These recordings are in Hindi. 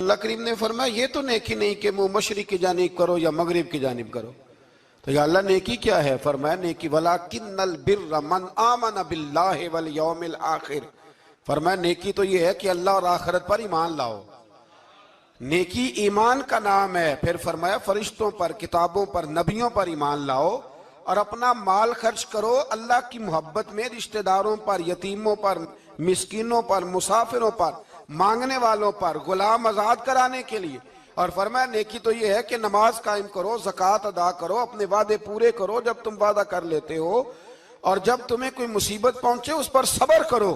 अल्लाह करीम ने फरमाया ये तो नेकी नहीं कि मुंह मशरिक की जानिब करो या मगरिब की जानिब करो। तो या अल्लाह नेकी क्या है? फरमाया नेकी वलाकिन्नल बिर्र मन आमन बिल्लाहि वल यौमिल आखिर। फरमाया नेकी तो ये है कि अल्लाह और आखिरत पर ईमान लाओ। नेकी ईमान का नाम है। फिर फरमाया फरिश्तों पर, किताबों पर, नबियों पर ईमान लाओ और अपना माल खर्च करो अल्लाह की मोहब्बत में, रिश्तेदारों पर, यतीमों पर, मिस्कीनों पर, मुसाफिरों पर, मांगने वालों पर, गुलाम आजाद कराने के लिए। और फरमाया नेकी तो ये है कि नमाज कायम करो, ज़कात अदा करो, अपने वादे पूरे करो जब तुम वादा कर लेते हो, और जब तुम्हें कोई मुसीबत पहुंचे उस पर सब्र करो।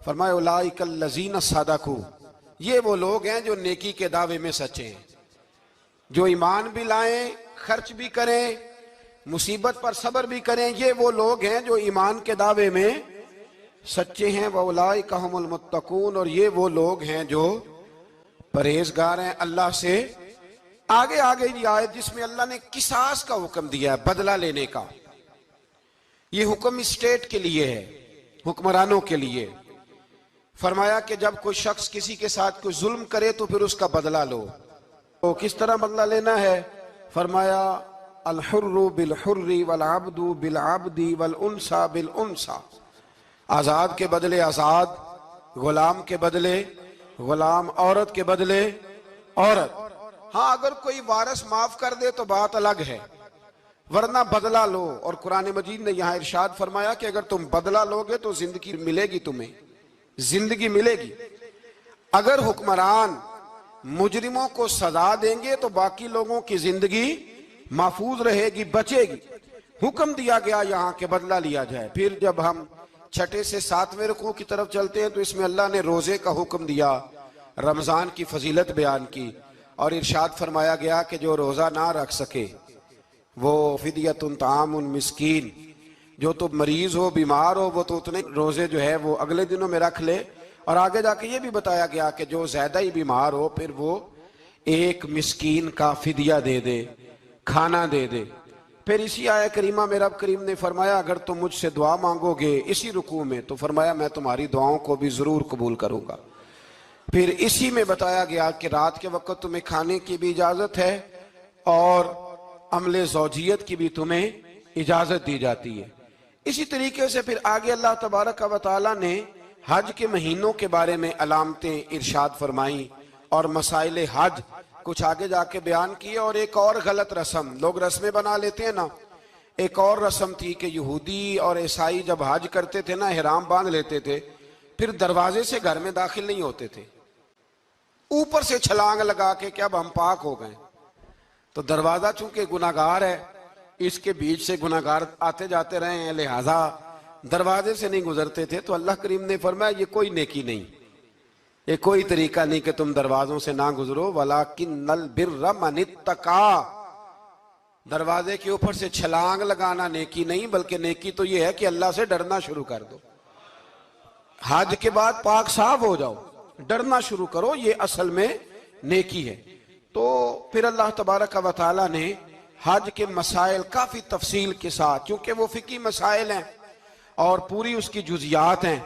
फरमाया उलाइकल लज़ीना सदकू, ये वो लोग हैं जो नेकी के दावे में सच्चे हैं, जो ईमान भी लाएं, खर्च भी करें, मुसीबत पर सब्र भी करें। ये वो लोग हैं जो ईमान के दावे में सच्चे हैं। व उलाइका हुमुल मुत्तकून, और ये वो लोग हैं जो परहेजगार हैं अल्लाह से। आगे आगे ये आयत जिसमें अल्लाह ने किसास का हुक्म दिया है, बदला लेने का। ये हुक्म स्टेट के लिए है, हुक्मरानों के लिए। फरमाया कि जब कोई शख्स किसी के साथ कोई जुल्म करे तो फिर उसका बदला लो। तो किस तरह बदला लेना है? फरमाया अल हुर्रु बिल हुर्री वल अब्दु बिल अब्दी वल उनसा बिल उनसा। आजाद के बदले आजाद, गुलाम के बदले गुलाम, औरत के बदले औरत। हाँ, अगर कोई वारिस माफ कर दे तो बात अलग है, वरना बदला लो। और कुरान मजीद ने यहाँ इरशाद फरमाया कि अगर तुम बदला लोगे तो जिंदगी मिलेगी, तुम्हें जिंदगी मिलेगी। अगर हुक्मरान मुजरिमों को सजा देंगे तो बाकी लोगों की जिंदगी महफूज रहेगी, बचेगी। हुक्म दिया गया यहाँ के बदला लिया जाए। फिर जब हम 6 से 7वें रुकू की तरफ चलते हैं तो इसमें अल्लाह ने रोजे का हुक्म दिया, रमजान की फजीलत बयान की, और इरशाद फरमाया गया कि जो रोजा ना रख सके वो फिदियतुन तामुन मिस्कीन, जो तो मरीज हो, बीमार हो, वो तो उतने रोजे जो है वो अगले दिनों में रख ले। और आगे जाके ये भी बताया गया कि जो ज्यादा ही बीमार हो फिर वो एक मिस्कीन का फिदिया दे दे, खाना दे दे। फिर इसी आयत करीमा में रब करीम ने फरमाया अगर तुम मुझसे दुआ मांगोगे इसी रुकू में तो फरमाया मैं तुम्हारी दुआओं को भी जरूर कबूल करूंगा। फिर इसी में बताया गया कि रात के वक्त तुम्हें खाने की भी इजाजत है और अमले ज़ौजियत की भी तुम्हें इजाजत दी जाती है। इसी तरीके से फिर आगे अल्लाह तबारक व तआला ने हज के महीनों के बारे में अलामतें इरशाद फरमाई और मसाइल हज कुछ आगे जाके बयान किए। और एक और गलत रस्म, लोग रस्में बना लेते हैं ना, एक और रस्म थी कि यहूदी और ईसाई जब हज करते थे ना, इहराम बांध लेते थे, फिर दरवाजे से घर में दाखिल नहीं होते थे, ऊपर से छलांग लगा के कि अब हम पाक हो गए। तो दरवाजा चूंकि गुनाहगार है, इसके बीच से गुनाहगार आते जाते रहे हैं, लिहाजा दरवाजे से नहीं गुजरते थे। तो अल्लाह करीम ने फरमाया ये कोई नेकी नहीं, ये कोई तरीका नहीं कि तुम दरवाजों से ना गुजरो। वलाकिन्नल बिर्र मनित्तका, दरवाजे के ऊपर से छलांग लगाना नेकी नहीं, बल्कि नेकी तो ये है कि अल्लाह से डरना शुरू कर दो। हज के बाद पाक साफ हो जाओ, डरना शुरू करो, ये असल में नेकी है। तो फिर अल्लाह तबारक व तआला ने हज के मसाइल काफी तफसील के साथ, क्योंकि वो फिकी मसाइल हैं और पूरी उसकी जुजियात हैं,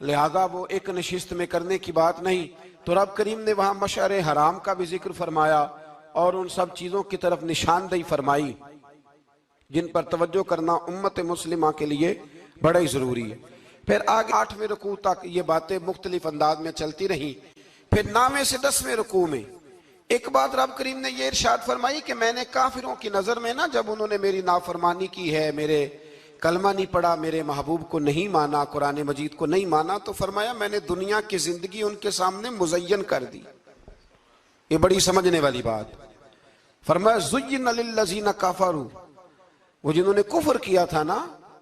लिहाजा वो एक नशिस्त में करने की बात नहीं। तो रब करीम ने वहां मशअर हराम का भी जिक्र फरमाया और उन सब चीजों की तरफ निशानदही फरमाई जिन पर तवज्जो करना उम्मत मुस्लिमा के लिए बड़ा ही जरूरी है। फिर आगे 8वें रुकू तक ये बातें मुख्तलिफ अंदाज में चलती रही। फिर 9वें से 10वें रुकू में एक बात रब करीम ने ये इरशाद फरमाई कि मैंने काफिरों की नजर में ना, जब उन्होंने मेरी नाफरमानी की है, मेरे कलमा नहीं पढ़ा, मेरे महबूब को नहीं माना, कुरान मजीद को नहीं माना, तो फरमाया मैंने दुनिया की जिंदगी उनके सामने मुज़य्यन कर दी। ये बड़ी समझने वाली बात। फरमाया ज़ुय्यिन लिल्लज़ीना कफ़रू, वो जिन्होंने कुफ्र किया था ना,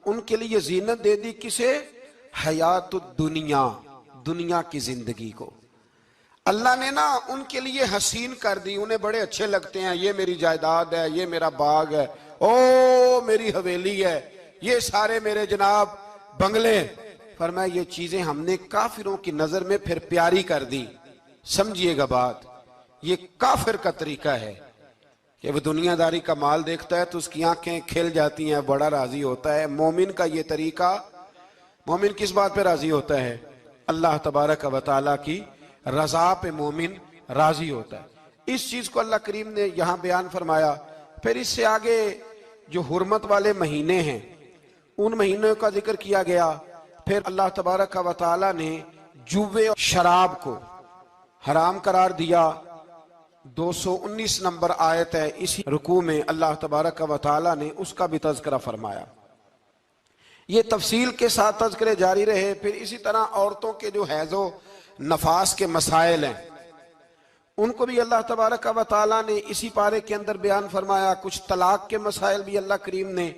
उनके लिए जीनत दे दी किसे? हयातुद दुनिया, दुनिया की जिंदगी को अल्लाह ने ना उनके लिए हसीन कर दी। उन्हें बड़े अच्छे लगते हैं, ये मेरी जायदाद है, ये मेरा बाग है, ओ मेरी हवेली है, ये सारे मेरे जनाब बंगले। फरमाया ये चीजें हमने काफिरों की नजर में फिर प्यारी कर दी। समझिएगा बात, ये काफिर का तरीका है कि वह दुनियादारी का माल देखता है तो उसकी आंखें खिल जाती हैं, बड़ा राजी होता है। मोमिन का ये तरीका, मोमिन किस बात पे राजी होता है? अल्लाह तबारक व तआला की रजा पे मोमिन राजी होता है। इस चीज को अल्लाह करीम ने यहां बयान फरमाया। फिर इससे आगे जो हुर्मत वाले महीने हैं उन महीनों का जिक्र किया गया। फिर अल्लाह तबारक व तआला ने जुए और शराब को हराम करार दिया। 219 नंबर आयत है, इसी रुकू में अल्लाह तबारक व तआला ने उसका भी तज़किरा फरमाया। ये तफसील के साथ तज़किरे जारी रहे। फिर इसी तरह औरतों के जो हैज़ो नफास के मसाइल हैं उनको भी अल्लाह तबारक व तआला ने इसी पारे के अंदर बयान फरमाया। कुछ तलाक के मसाइल भी अल्लाह करीम ने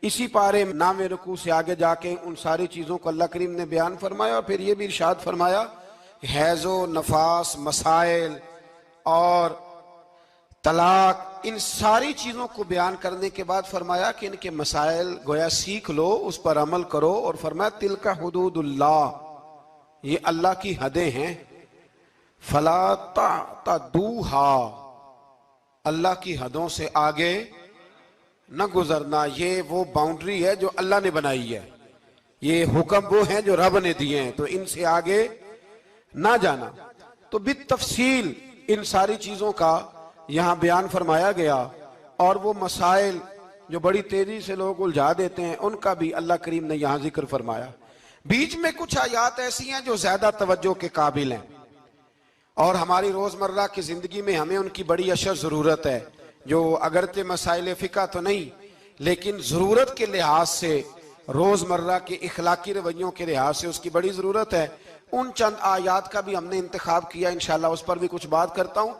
इसी पारे 9वें रुकू से आगे जाके उन सारी चीज़ों को अल्लाह करीम ने बयान फरमाया। और फिर ये भी इरशाद फरमाया हैज़ो नफास मसाइल और तलाक, इन सारी चीज़ों को बयान करने के बाद फरमाया कि इनके मसाइल गोया सीख लो, उस पर अमल करो। और फरमाया तिलका हुदूदुल्लाह, ये अल्लाह की हदें हैं। फला तादूहा, अल्लाह की हदों से आगे न गुजरना। ये वो बाउंड्री है जो अल्लाह ने बनाई है, ये हुक्म वो हैं जो रब ने दिए हैं, तो इनसे आगे ना जाना। तो बित तफसील इन सारी चीजों का यहां बयान फरमाया गया। और वो मसाइल जो बड़ी तेजी से लोग उलझा देते हैं उनका भी अल्लाह करीम ने यहां जिक्र फरमाया। बीच में कुछ आयात ऐसी हैं जो ज्यादा तवज्जो के काबिल हैं और हमारी रोजमर्रा की जिंदगी में हमें उनकी बड़ी अशद जरूरत है, जो अगरचे मसाइल फ़िक़्ह तो नहीं लेकिन जरूरत के लिहाज से, रोजमर्रा के इखलाकी रवैयों के लिहाज से उसकी बड़ी जरूरत है। उन चंद आयात का भी हमने इंतखाब किया, इंशाल्लाह उस पर भी कुछ बात करता हूं।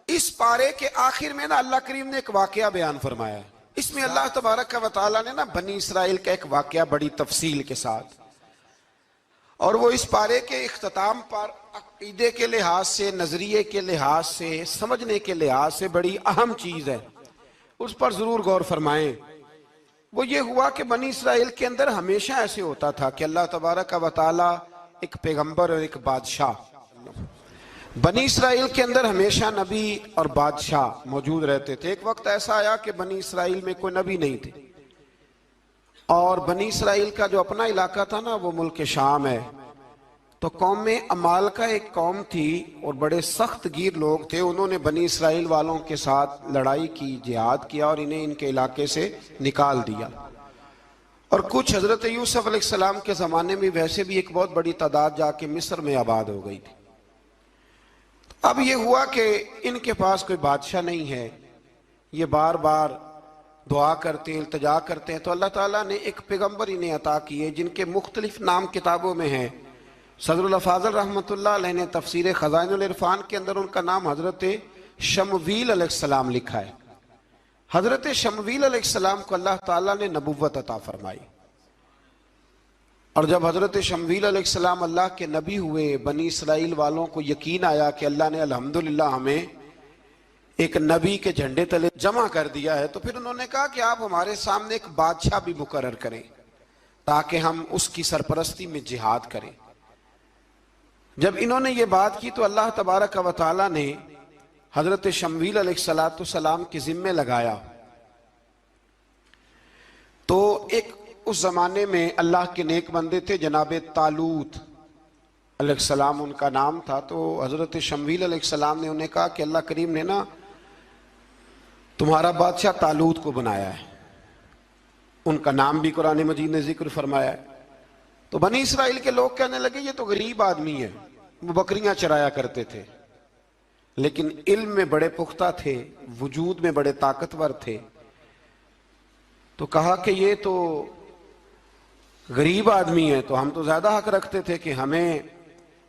इस पारे के आखिर में ना अल्लाह करीम ने एक वाकया बयान फरमाया है। इसमें अल्लाह तबारक व तआला ने ना बनी इसराइल का एक वाकया बड़ी तफसील के साथ, और वो इस पारे के इख्तिताम पर अकीदे के लिहाज से, नजरिए के लिहाज से, समझने के लिहाज से बड़ी अहम चीज है, उस पर जरूर गौर फरमाएं। वो ये हुआ कि बनी इसराइल के अंदर हमेशा ऐसे होता था कि अल्लाह तबारक व तआला एक पैगंबर और एक बादशाह, बनी इसराइल के अंदर हमेशा नबी और बादशाह मौजूद रहते थे। एक वक्त ऐसा आया कि बनी इसराइल में कोई नबी नहीं थे और बनी इसराइल का जो अपना इलाका था ना वो मुल्क शाम है। तो कौम में अमाल का एक कौम थी और बड़े सख्त गिर लोग थे। उन्होंने बनी इसराइल वालों के साथ लड़ाई की, जिहाद किया और इन्हें इनके इलाके से निकाल दिया। और कुछ हजरत यूसुफ अलैहिस्सलाम के ज़माने में वैसे भी एक बहुत बड़ी तादाद जाके मिस्र में आबाद हो गई थी। अब ये हुआ कि इनके पास कोई बादशाह नहीं है, ये बार बार दुआ करते हैं, इल्तिजा करते हैं। तो अल्लाह ताला ने एक पैगंबर इन्हें अता किए जिनके मुख्तलिफ नाम किताबों में हैं। सदरुल फाज़िल रहमतुल्लाह अलैह ने तफसीर खज़ाइनुल इरफान के अंदर उनका नाम हजरत शमवील अलैहिस्सलाम लिखा है। हजरत शमवील अलैहिस्सलाम को अल्लाह ताला ने नबुव्वत अता फरमाई। और जब हजरत शमवील अलैहिस्सलाम अल्लाह के नबी हुए, बनी इसराइल वालों को यकीन आया कि अल्लाह ने अल्हम्दुलिल्लाह हमें एक नबी के झंडे तले जमा कर दिया है, तो फिर उन्होंने कहा कि आप हमारे सामने एक बादशाह भी मुकर्रर करें ताकि हम उसकी सरपरस्ती में जिहाद करें। जब इन्होंने ये बात की तो अल्लाह तबारक व तआला ने हजरत शमवील अलैहिस्सलाम के जिम्मे लगाया। तो एक उस जमाने में अल्लाह के नेक बंदे थे, जनाब तालूत अलैहिस्सलाम उनका नाम था। तो हजरत शमवील अलैहिस्सलाम ने उन्हें कहा कि अल्लाह करीम ने ना तुम्हारा बादशाह तालूत को बनाया है, उनका नाम भी कुरान मजीद ने जिक्र फरमाया है। तो बनी इसराइल के लोग कहने लगे ये तो गरीब आदमी है, वो बकरियां चराया करते थे लेकिन इल्म में बड़े पुख्ता थे, वजूद में बड़े ताकतवर थे। तो कहा कि ये तो गरीब आदमी है, तो हम तो ज्यादा हक रखते थे कि हमें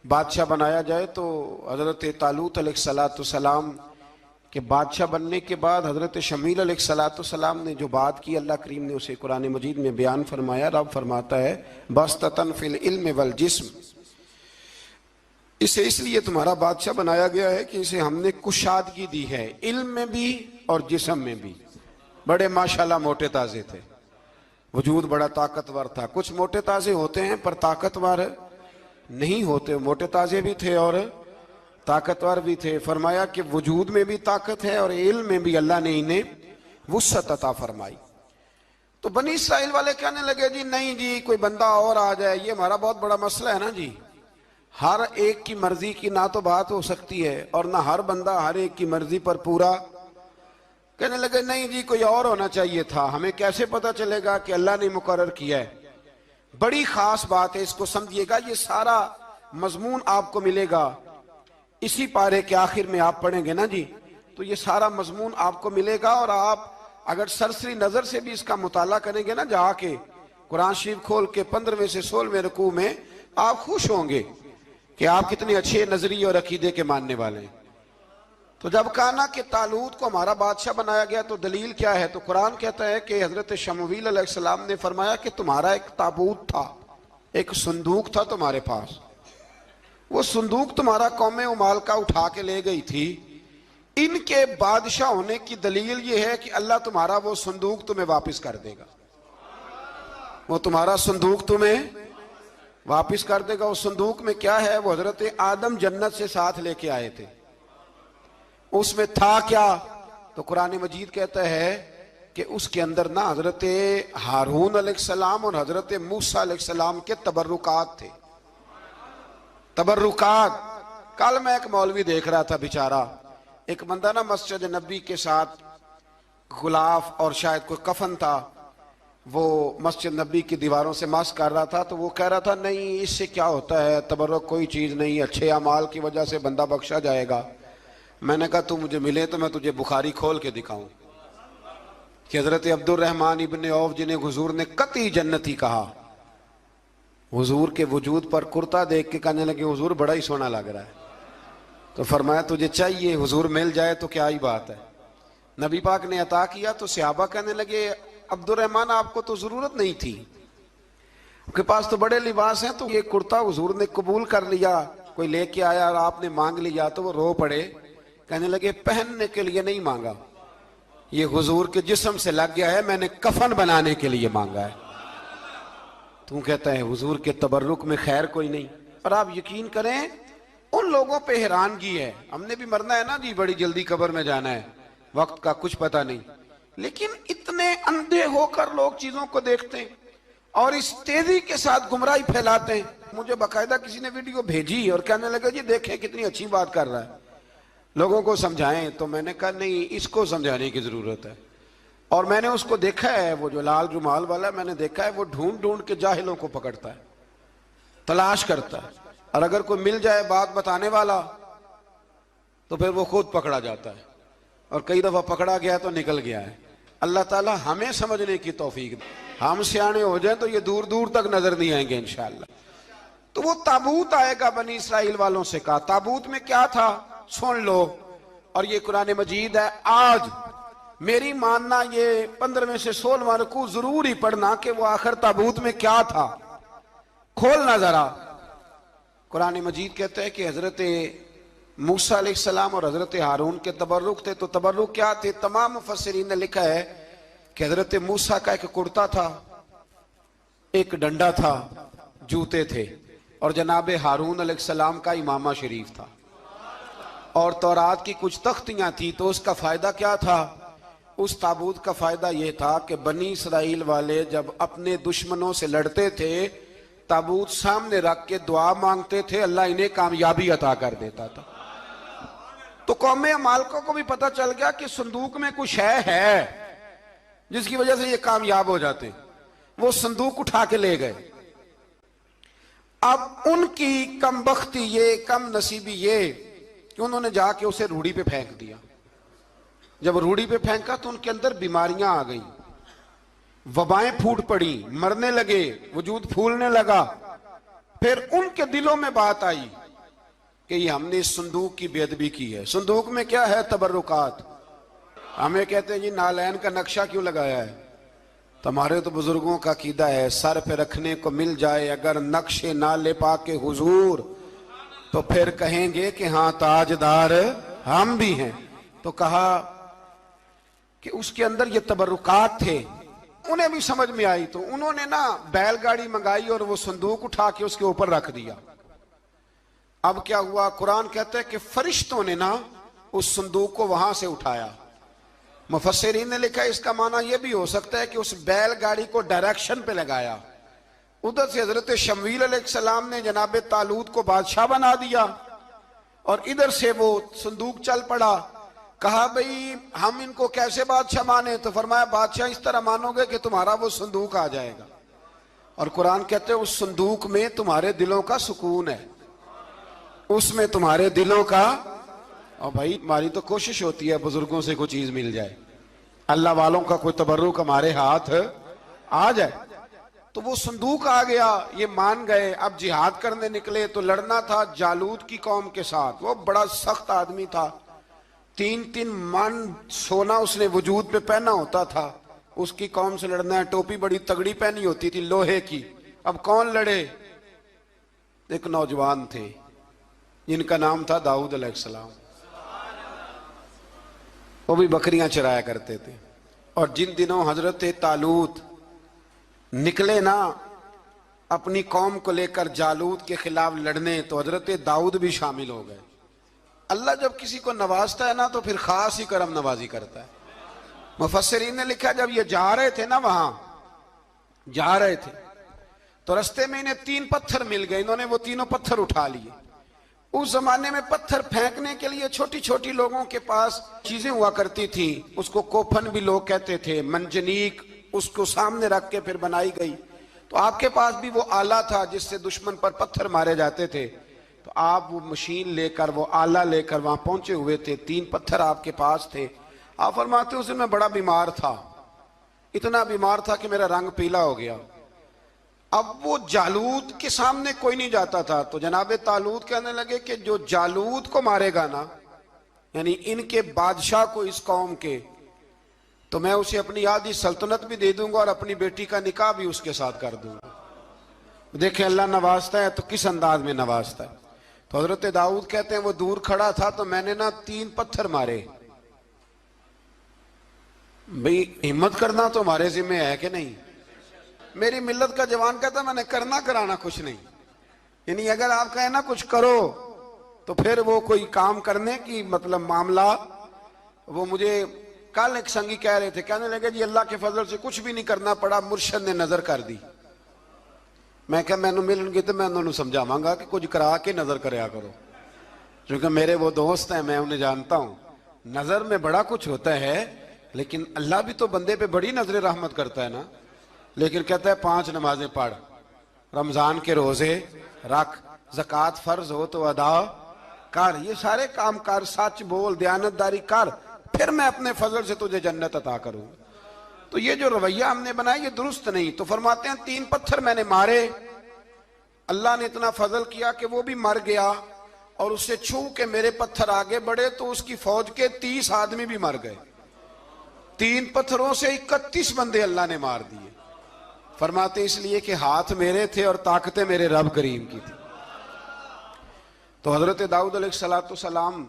बादशाह बनाया जाए। तो हजरत तालूत अलैहिस्सलाम के बादशाह बनने के बाद हजरत शमील अलैहिस्सलाम ने जो बात की, अल्लाह करीम ने उसे कुरान मजीद में बयान फरमाया। रब फरमाता है बस्ततन फिल इल्म वल जिस्म, इसे इसलिए तुम्हारा बादशाह बनाया गया है कि इसे हमने कुशादगी दी है, इल्म में भी और जिस्म में भी। बड़े माशाल्लाह मोटे ताजे थे, वजूद बड़ा ताकतवर था। कुछ मोटे ताजे होते हैं पर ताकतवर नहीं होते, मोटे ताजे भी थे और ताकतवर भी थे। फरमाया कि वजूद में भी ताकत है और इल्म में भी अल्लाह ने इन्हें वुस्अत अता फरमाई। तो बनी इसराइल वाले कहने लगे जी नहीं जी कोई बंदा और आ जाए, ये हमारा बहुत बड़ा मसला है ना जी, हर एक की मर्जी की ना तो बात हो सकती है और ना हर बंदा हर एक की मर्जी पर पूरा। कहने लगे नहीं जी कोई और होना चाहिए था, हमें कैसे पता चलेगा कि अल्लाह ने मुकर्रर किया है। बड़ी खास बात है, इसको समझिएगा। ये सारा मजमून आपको मिलेगा इसी पारे के आखिर में, आप पढ़ेंगे ना जी तो ये सारा मजमून आपको मिलेगा। और आप अगर सरसरी नजर से भी इसका मुताला करेंगे ना, जाके कुरान शरीफ खोल के 15वें से 16वें रुकू में, आप खुश होंगे कि आप कितने अच्छे नजरिए और अकीदे के मानने वाले हैं। तो जब कहा ना कि तालूत को हमारा बादशाह बनाया गया तो दलील क्या है, तो कुरान कहता है कि हजरत शमूएल अलैहिस्सलाम ने फरमाया कि तुम्हारा एक ताबूत था, एक संदूक था तुम्हारे पास, वो संदूक तुम्हारा कौमे उमाल का उठा के ले गई थी। इनके बादशाह होने की दलील ये है कि अल्लाह तुम्हारा वो संदूक तुम्हें वापस कर देगा, वो तुम्हारा संदूक तुम्हें वापस कर देगा। उस संदूक में क्या है, वो हजरत आदम जन्नत से साथ लेके आए थे। उसमें था क्या, तो कुरान मजीद कहता है कि उसके अंदर ना हजरत हारून अलैहिस्सलाम और हजरत मूसा अलैहिस्सलाम के तबर्रुकात थे। तबर्रुकात, कल मैं एक मौलवी देख रहा था, बेचारा एक बंदा ना मस्जिद नबी के साथ गुलाफ और शायद कोई कफन था, वो मस्जिद नबी की दीवारों से मस कर रहा था। तो वो कह रहा था नहीं इससे क्या होता है, तबर्रुक कोई चीज नहीं, अच्छे अमाल की वजह से बंदा बख्शा जाएगा। मैंने कहा तू मुझे मिले तो मैं तुझे बुखारी खोल के दिखाऊं कि हजरत अब्दुर्रहमान इब्ने औफ जिन्हें हुजूर ने कतई जन्नती कहा, हुजूर के वजूद पर कुर्ता देख के कहने लगे हुजूर बड़ा ही सोना लग रहा है। तो फरमाया तुझे चाहिए, हुजूर मिल जाए तो क्या ही बात है। नबी पाक ने अता किया तो सहाबा कहने लगे अब्दुर्रहमान आपको तो जरूरत नहीं थी, आपके पास तो बड़े लिबास हैं, तो ये कुर्ता हुजूर ने कबूल कर लिया, कोई लेके आया और आपने मांग लिया। तो वो रो पड़े, कहने लगे पहनने के लिए नहीं मांगा, ये हुजूर के जिस्म से लग गया है, मैंने कफन बनाने के लिए मांगा है। तू कहता है हुजूर के तबर्रुक में खैर कोई नहीं। और आप यकीन करें उन लोगों पे हैरानगी है, हमने भी मरना है ना जी, बड़ी जल्दी कब्र में जाना है, वक्त का कुछ पता नहीं, लेकिन इतने अंधे होकर लोग चीजों को देखते हैं और इस तेजी के साथ गुमराही फैलाते हैं। मुझे बाकायदा किसी ने वीडियो भेजी और कहने लगा जी देखें कितनी अच्छी बात कर रहा है, लोगों को समझाएं। तो मैंने कहा नहीं, इसको समझाने की जरूरत है। और मैंने उसको देखा है, वो जो लाल रुमाल वाला, मैंने देखा है वो ढूंढ ढूंढ के जाहिलों को पकड़ता है, तलाश करता है, और अगर कोई मिल जाए बात बताने वाला तो फिर वो खुद पकड़ा जाता है, और कई दफा पकड़ा गया तो निकल गया है। अल्लाह ताला हमें समझने की तौफीक दे, हम सियाने हो जाए तो ये दूर दूर तक नजर नहीं आएंगे इंशाअल्लाह। तो वो ताबूत आएगा, बनी इसराइल वालों से कहा ताबूत में क्या था सुन लो, और ये कुरान मजीद है। आज मेरी मानना ये 15वें से 16वां रुकू जरूर ही पढ़ना कि वो आखिर ताबूत में क्या था, खोलना जरा। कुरान मजीद कहते हैं कि हजरत मूसा अलैहिस्सलाम और हजरत हारून के तबर्रुक थे। तो तबर्रुक क्या थे, तमाम मुफस्सिरीन ने लिखा है कि हजरत मूसा का एक कुर्ता था, एक डंडा था, जूते थे, और जनाब हारून अलैहिस्सलाम का इमामा शरीफ था, और तौरात की कुछ तख्तियां थी। तो उसका फायदा क्या था, उस ताबूत का फायदा यह था कि बनी इसराइल वाले जब अपने दुश्मनों से लड़ते थे, ताबूत सामने रख के दुआ मांगते थे, अल्लाह इन्हें कामयाबी अता कर देता था। तो कौमे मालकों को भी पता चल गया कि संदूक में कुछ है जिसकी वजह से ये कामयाब हो जाते, वो संदूक उठा के ले गए। अब उनकी कमबख्ती ये, कम नसीबी ये कि उन्होंने जाके उसे रूढ़ी पे फेंक दिया। जब रूढ़ी पे फेंका तो उनके अंदर बीमारियां आ गई, वबाएं फूट पड़ी, मरने लगे, वजूद फूलने लगा। फिर उनके दिलों में बात आई कि ये हमने इस संदूक की बेअदबी की है। संदूक में क्या है, तबर्रुकात। हमें कहते हैं जी नालैन का नक्शा क्यों लगाया है, तुम्हारे तो बुजुर्गों का कीदा है, सर पे रखने को मिल जाए अगर नक्शे नाले पाके हुजूर, तो फिर कहेंगे कि हाँ ताजदार हम भी हैं। तो कहा कि उसके अंदर ये तबर्रुकात थे, उन्हें भी समझ में आई। तो उन्होंने ना बैलगाड़ी मंगाई और वो संदूक उठा के उसके ऊपर रख दिया। अब क्या हुआ, कुरान कहता है कि फरिश्तों ने ना उस संदूक को वहां से उठाया। मुफस्सिरीन ने लिखा इसका माना यह भी हो सकता है कि उस बैलगाड़ी को डायरेक्शन पे लगाया, उधर से हजरत शमूएल अलैहिस्सलाम ने जनाब तालूत को बादशाह बना दिया और इधर से वो संदूक चल पड़ा। कहा भाई हम इनको कैसे बादशाह माने? तो फरमाया बादशाह इस तरह मानोगे कि तुम्हारा वो संदूक आ जाएगा, और कुरान कहते हैं उस संदूक में तुम्हारे दिलों का सुकून है, उसमें तुम्हारे दिलों का। और भाई हमारी तो कोशिश होती है बुजुर्गों से कोई चीज मिल जाए, अल्लाह वालों का कोई तबर्रुक हमारे हाथ आ जाए। तो वो संदूक आ गया, ये मान गए। अब जिहाद करने निकले तो लड़ना था जालूत की कौम के साथ। वो बड़ा सख्त आदमी था, 3-3 मन सोना उसने वजूद पे पहना होता था। उसकी कौम से लड़ना है, टोपी बड़ी तगड़ी पहनी होती थी लोहे की। अब कौन लड़े? एक नौजवान थे जिनका नाम था दाऊद अलैहिस्सलाम। वो भी बकरियां चराया करते थे। और जिन दिनों हजरत तालूत निकले ना अपनी कौम को लेकर जालूत के खिलाफ लड़ने, तो हजरत दाऊद भी शामिल हो गए। अल्लाह जब किसी को नवाजता है ना तो फिर खास ही करम नवाजी करता है। मुफस्सिरीन ने लिखा जब ये जा रहे थे ना, वहां जा रहे थे तो रास्ते में इन्हें 3 पत्थर मिल गए। इन्होंने वो तीनों पत्थर उठा लिए। उस जमाने में पत्थर फेंकने के लिए छोटी छोटी लोगों के पास चीजें हुआ करती थी, उसको कोफन भी लोग कहते थे, मंजनीक, उसको सामने रख के फिर बनाई गई। तो आपके पास भी वो आला था जिससे दुश्मन पर पत्थर मारे जाते थे। तो आप वो मशीन लेकर, वो आला लेकर वहां पहुंचे हुए थे। 3 पत्थर आपके पास थे। आप फरमाते उस दिन मैं बड़ा बीमार था, इतना बीमार था कि मेरा रंग पीला हो गया। अब वो जालूत के सामने कोई नहीं जाता था। तो जनाब तालूत कहने लगे कि जो जालूत को मारेगा ना, यानी इनके बादशाह को, इस कौम के, तो मैं उसे अपनी आधी सल्तनत भी दे दूंगा और अपनी बेटी का निकाह भी उसके साथ कर दूंगा। देखे अल्लाह नवाजता है तो किस अंदाज में नवाजता है। तो हजरत दाऊद कहते हैं वो दूर खड़ा था तो मैंने ना 3 पत्थर मारे। भाई हिम्मत करना तो हमारे जिम्मे है कि नहीं? मेरी मिल्लत का जवान कहता मैंने करना कराना कुछ नहीं, यानी अगर आप कहें ना कुछ करो तो फिर वो कोई काम करने की मतलब मामला। वो मुझे कल एक संगी कह रहे थे, कहने लगे जी अल्लाह के फजल से कुछ भी नहीं करना पड़ा, मुर्शद ने नजर कर दी। मैं क्या मैनू मिलनगे तो मैं उन्होंने समझावांगा कि कुछ करा के नजर करया करो, क्योंकि मेरे वो दोस्त हैं, मैं उन्हें जानता हूं। नजर में बड़ा कुछ होता है, लेकिन अल्लाह भी तो बंदे पे बड़ी नजर रहमत करता है ना। लेकिन कहता है 5 नमाजें पढ़, रमजान के रोजे रख, ज़कात फर्ज हो तो अदा कर, ये सारे काम कर, सच बोल, दयानतदारी कर, फिर मैं अपने फजल से तुझे जन्नत अता करूंगा। तो ये जो रवैया हमने बनाया ये दुरुस्त नहीं। तो फरमाते हैं 3 पत्थर मैंने मारे, अल्लाह ने इतना फजल किया कि वो भी मर गया, और उससे छू के मेरे पत्थर आगे बढ़े तो उसकी फौज के 30 आदमी भी मर गए। 3 पत्थरों से 31 बंदे अल्लाह ने मार दिए। फरमाते इसलिए कि हाथ मेरे थे और ताकतें मेरे रब करीम की थी। तो हजरत दाऊद अलैहिस्सलाम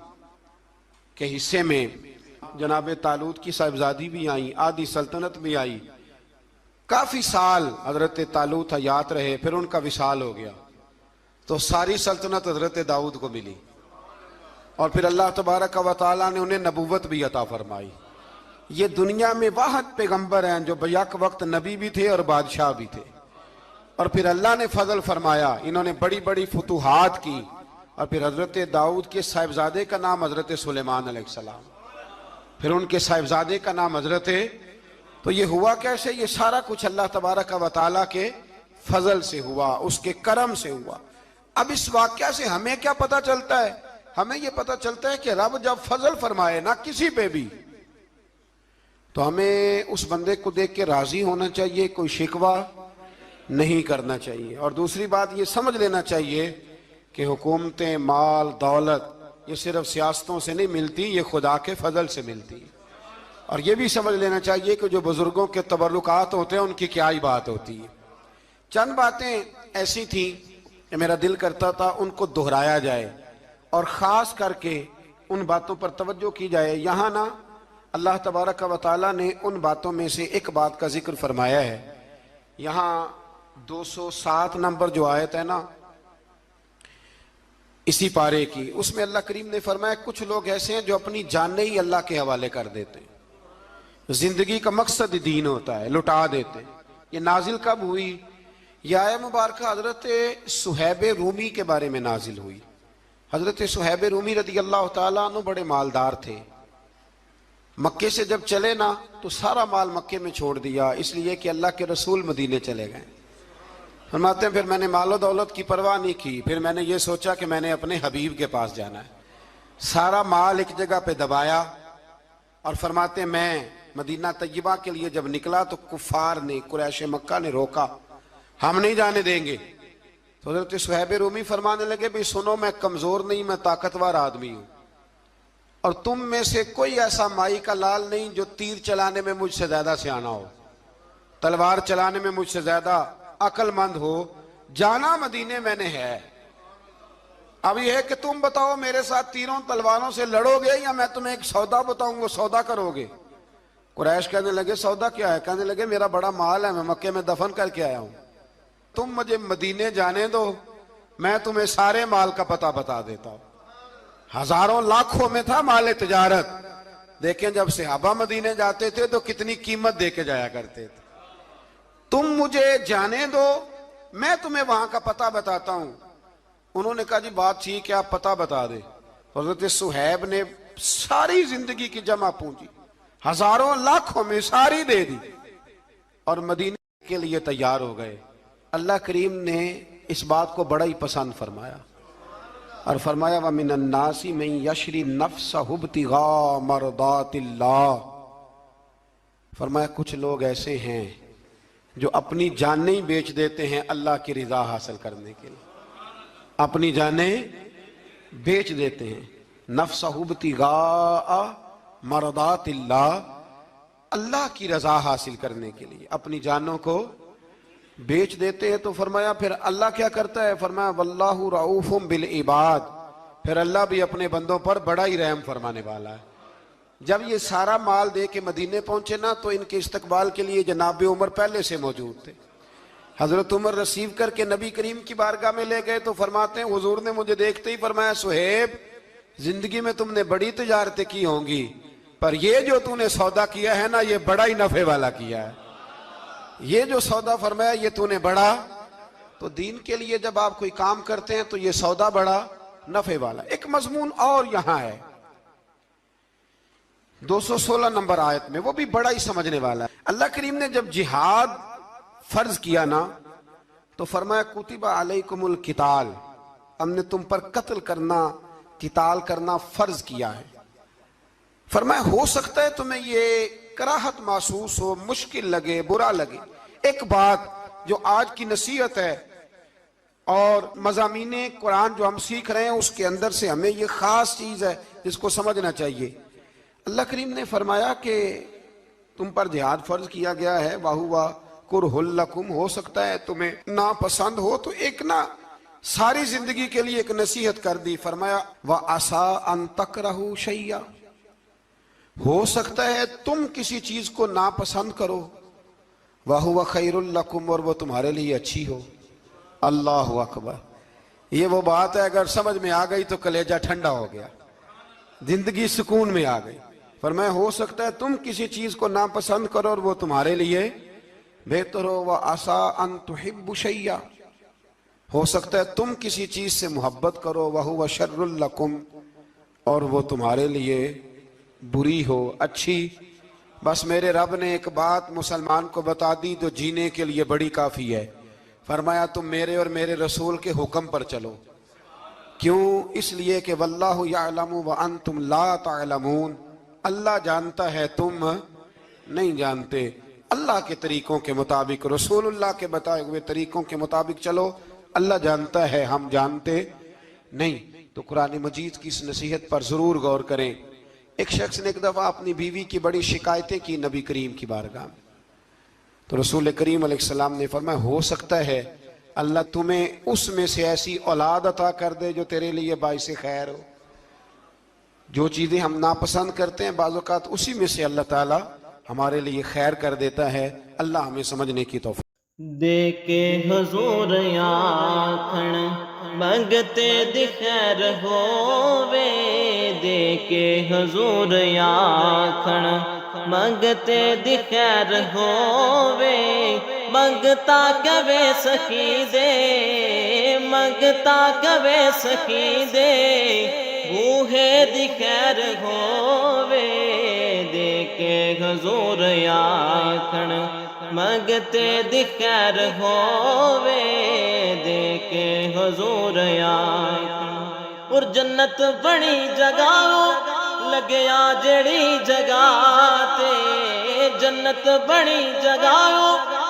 के हिस्से में जनाब तालूत की साहिबजादी भी आई, आधी सल्तनत भी आई। काफी साल हजरत तालूत हयात रहे, फिर उनका विसाल हो गया। तो सारी सल्तनत हजरत दाऊद को मिली, और फिर अल्लाह तबारक व तआला ने उन्हें नबूवत भी अता फरमाई। ये दुनिया में वाहद पैगंबर हैं जो बैक वक्त नबी भी थे और बादशाह भी थे। और फिर अल्लाह ने फजल फरमाया, इन्होंने बड़ी बड़ी फुतूहात की। और फिर हजरत दाऊद के साहिबजादे का नाम हजरत सुलेमान अलैहिस्सलाम, फिर उनके साहिबजादे का नाम हजरत। तो ये हुआ कैसे? ये सारा कुछ अल्लाह तबारक व तआला के फजल से हुआ, उसके करम से हुआ। अब इस वाकया से हमें क्या पता चलता है? हमें यह पता चलता है कि रब जब फजल फरमाए ना किसी पे भी, तो हमें उस बंदे को देख के राजी होना चाहिए, कोई शिकवा नहीं करना चाहिए। और दूसरी बात ये समझ लेना चाहिए कि हुकूमतें, माल, दौलत ये सिर्फ सियासतों से नहीं मिलती, ये खुदा के फजल से मिलती है। और ये भी समझ लेना चाहिए कि जो बुजुर्गों के तबर्रुकात होते हैं उनकी क्या ही बात होती है। चंद बातें ऐसी थी कि मेरा दिल करता था उनको दोहराया जाए और ख़ास करके उन बातों पर तवज्जो की जाए। यहाँ ना अल्लाह तबारक व तआला ने उन बातों में से एक बात का जिक्र फरमाया है। यहाँ 207 नंबर जो आयत है ना इसी पारे की, उसमें अल्लाह करीम ने फरमाया कुछ लोग ऐसे हैं जो अपनी जानें ही अल्लाह के हवाले कर देते हैं। जिंदगी का मकसद दीन होता है, लुटा देते हैं। ये नाजिल कब हुई? यह आयत मुबारक हजरत सुहैब रूमी के बारे में नाजिल हुई। हजरत सुहैब रूमी रदी अल्लाह ताला अन्हु बड़े मालदार थे। मक्के से जब चले ना तो सारा माल मक्के में छोड़ दिया, इसलिए कि अल्लाह के रसूल मदीने चले गए। फरमाते हैं फिर मैंने मालो दौलत की परवाह नहीं की, फिर मैंने ये सोचा कि मैंने अपने हबीब के पास जाना है। सारा माल एक जगह पे दबाया और फरमाते हैं मैं मदीना तय्यबा के लिए जब निकला तो कुफार ने, कुरैश मक्का ने रोका, हम नहीं जाने देंगे। तो हज़रत सुहैब रूमी फरमाने लगे भाई सुनो, मैं कमजोर नहीं, मैं ताकतवर आदमी हूं और तुम में से कोई ऐसा माई का लाल नहीं जो तीर चलाने में मुझसे ज्यादा सियाना हो, तलवार चलाने में मुझसे ज्यादा अक्लमंद हो। जाना मदीने मैंने है। अब यह है कि तुम बताओ मेरे साथ तीरों तलवारों से लड़ोगे या मैं तुम्हें एक सौदा बताऊंगा, सौदा करोगे? कुरैश कहने लगे सौदा क्या है? कहने लगे मेरा बड़ा माल है, मैं मक्के में दफन करके आया हूं, तुम मुझे मदीने जाने दो, मैं तुम्हें सारे माल का पता बता देता हूं। हजारों लाखों में था माल तिजारत। देखें जब सहाबा मदीने जाते थे तो कितनी कीमत दे के जाया करते थे। तुम मुझे जाने दो, मैं तुम्हें वहां का पता बताता हूं। उन्होंने कहा जी बात ठीक है, आप पता बता दे। हज़रत सुहैब ने सारी जिंदगी की जमा पूंजी हजारों लाखों में सारी दे दी और मदीने के लिए तैयार हो गए। अल्लाह करीम ने इस बात को बड़ा ही पसंद फरमाया और फरमाया व मिनन नासी मन यशरी नफ्सहु इब्तिगा मरदातिल्लाह। फरमाया कुछ लोग ऐसे हैं जो अपनी जानें ही बेच देते हैं अल्लाह की रिजा हासिल करने के लिए, अपनी जानें बेच देते हैं। नफ्सहु इब्तिगा मरदातिल्लाह, अल्लाह की रजा हासिल करने के लिए अपनी जानों को बेच देते हैं। तो फरमाया फिर अल्लाह क्या करता है? फरमाया वल्लाहु रऊफुम बिल इबाद, फिर अल्लाह भी अपने बंदों पर बड़ा ही रहम फरमाने वाला है। जब ये सारा माल दे के मदीने पहुंचे ना तो इनके इस्तकबाल के लिए जनाब उमर पहले से मौजूद थे। हजरत उमर रिसीव करके नबी करीम की बारगाह में ले गए तो फरमाते हैं हुजूर ने मुझे देखते ही फरमाया सुहेब, जिंदगी में तुमने बड़ी तिजारतें की होंगी पर ये जो तूने सौदा किया है ना ये बड़ा ही नफे वाला किया है। ये जो सौदा फरमाया ये तूने बड़ा, तो दीन के लिए जब आप कोई काम करते हैं तो ये सौदा बड़ा नफे वाला। एक मजमून और यहां है 216 नंबर आयत में, वो भी बड़ा ही समझने वाला है। अल्लाह करीम ने जब जिहाद फर्ज किया ना तो फरमाया कुतिबा अलैकुमुल किताल, हमने तुम पर कत्ल करना, किताल करना फर्ज किया है। फरमाया हो सकता है तुम्हें ये कराहत महसूस हो, मुश्किल लगे, बुरा लगे। एक बात जो आज की नसीहत है और मज़ामीने कुरान जो हम सीख रहे हैं उसके अंदर से हमें ये खास चीज है जिसको समझना चाहिए। अल्लाह करीम ने फरमाया कि तुम पर जिहाद फर्ज किया गया है, वाहुवा कुरहुल लकुम, हो सकता है तुम्हें नापसंद हो, तो एक ना सारी जिंदगी के लिए एक नसीहत कर दी। फरमाया व आसा अन तकरहू शैया, हो सकता है तुम किसी चीज को नापसंद करो, वहुवा खैरुल लकुम, और वो तुम्हारे लिए अच्छी हो। अल्लाह अकबर, ये वो बात है अगर समझ में आ गई तो कलेजा ठंडा हो गया, जिंदगी सुकून में आ गई। फरमाया हो सकता है तुम किसी चीज को नापसंद करो और वो तुम्हारे लिए बेहतर हो। व आसा अन तुहिब्बु शैया, हो सकता है तुम किसी चीज से मोहब्बत करो, वहुवा शर्रुल लकुम, और वो तुम्हारे लिए बुरी हो, अच्छी। बस मेरे रब ने एक बात मुसलमान को बता दी तो जीने के लिए बड़ी काफी है। फरमाया तुम मेरे और मेरे रसूल के हुक्म पर चलो। क्यों? इसलिए कि वल्लाहु यअलमु व अंतुम ला तअलमून, अल्लाह जानता है तुम नहीं जानते। अल्लाह के तरीकों के मुताबिक, रसूलुल्लाह के बताए हुए तरीकों के मुताबिक चलो। अल्लाह जानता है, हम जानते नहीं। तो कुरान मजीद की इस नसीहत पर जरूर गौर करें। एक शख्स ने एक दफा अपनी बीवी की बड़ी शिकायतें की नबी करीम की बारगाह में, तो रसूल करीम अलैहिस्सलाम ने फरमाया हो सकता है अल्लाह तुम्हें उसमें से ऐसी औलाद अता कर दे जो तेरे लिए बाइसे खैर हो। जो चीजें हम नापसंद करते हैं बाज़ औक़ात उसी में से अल्लाह ताला हमारे लिए खैर कर देता है। अल्लाह हमें समझने की तौफीक दे के हुजूर आखण मंगते दी खैर होवे, दे के हुजूर आखण मंगते दी खैर होवे, मंगता कवे सखी दे, मंगता कवे सखी दे, बूहे दी खैर होवे, दे के हजूर आखण मंगते दी खैर होवे, दे के हजूर आखण। और जन्नत बनी जगह लगया जड़ी जगह ते, जन्नत बनी जगह